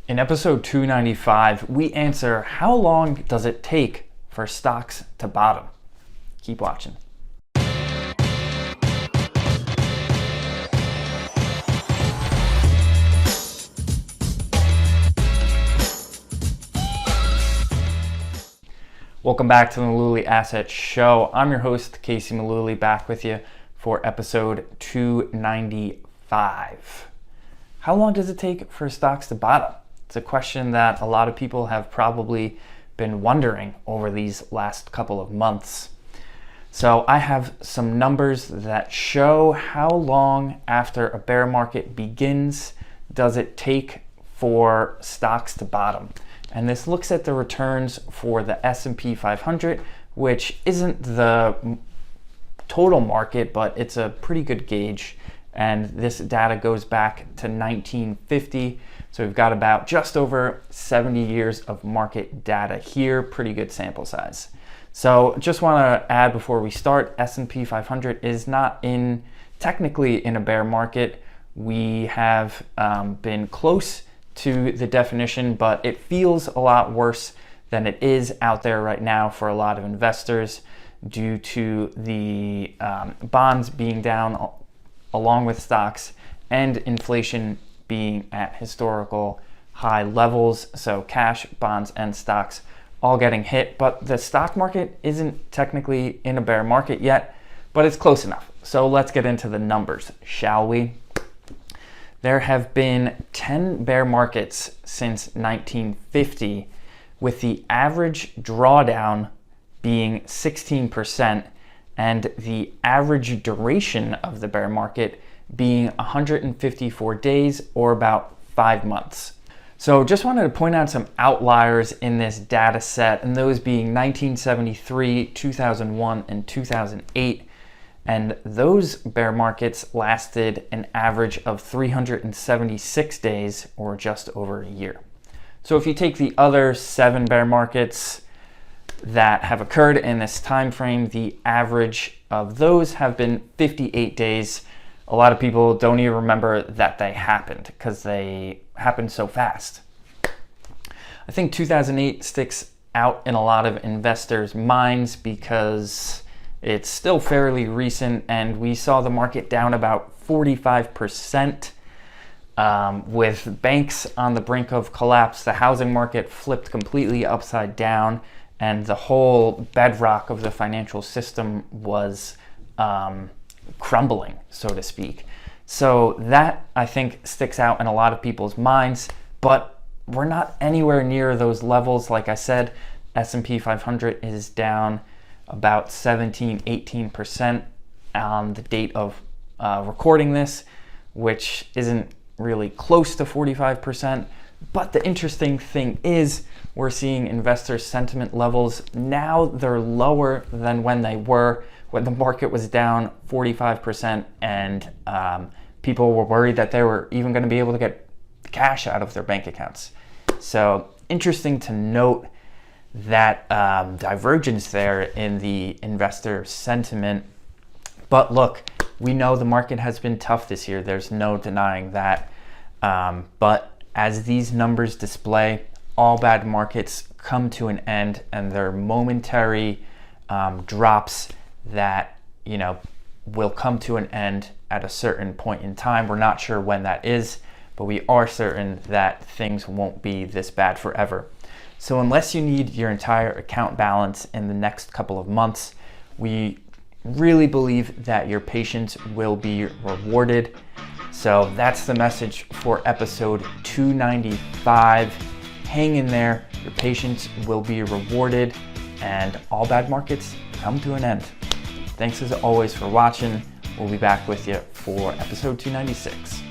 In episode 295, we answer how long does it take for stocks to bottom? Keep watching. Welcome back to the Mullooly Asset Show. I'm your host, Casey Mullooly, back with you for episode 295. How long does it take for stocks to bottom? It's a question that a lot of people have probably been wondering over these last couple of months. So I have some numbers that show how long after a bear market begins does it take for stocks to bottom. And this looks at the returns for the S&P 500, which isn't the total market, but it's a pretty good gauge. And this data goes back to 1950. So we've got about just over 70 years of market data here, pretty good sample size. So just want to add before we start, S&P 500 is not technically in a bear market. We have been close to the definition, but it feels a lot worse than it is out there right now for a lot of investors due to the bonds being down along with stocks and inflation being at historical high levels. So cash, bonds, and stocks all getting hit, but the stock market isn't technically in a bear market yet, but it's close enough. So let's get into the numbers, shall we? There have been 10 bear markets since 1950, with the average drawdown being 16% and the average duration of the bear market being 154 days, or about 5 months. So just wanted to point out some outliers in this data set, and those being 1973, 2001, and 2008. And those bear markets lasted an average of 376 days, or just over a year. So if you take the other 7 bear markets that have occurred in this time frame, the average of those have been 58 days. A lot of people don't even remember that they happened because they happened so fast. I think 2008 sticks out in a lot of investors' minds because it's still fairly recent, and we saw the market down about 45%, with banks on the brink of collapse. The housing market flipped completely upside down, and the whole bedrock of the financial system was crumbling, so to speak. So that, I think, sticks out in a lot of people's minds, but we're not anywhere near those levels. Like I said, S&P 500 is down about 17-18% on the date of recording this, which isn't really close to 45%. But the interesting thing is we're seeing investor sentiment levels now, they're lower than when they were when the market was down 45% and people were worried that they were even going to be able to get cash out of their bank accounts. So interesting to note that divergence there in the investor sentiment. But look, we know the market has been tough this year. There's no denying that. But as these numbers display, all bad markets come to an end, and they're momentary drops that, will come to an end at a certain point in time. We're not sure when that is, but we are certain that things won't be this bad forever. So unless you need your entire account balance in the next couple of months, we really believe that your patience will be rewarded. So that's the message for episode 295. Hang in there, your patience will be rewarded, and all bad markets come to an end. Thanks as always for watching. We'll be back with you for episode 296.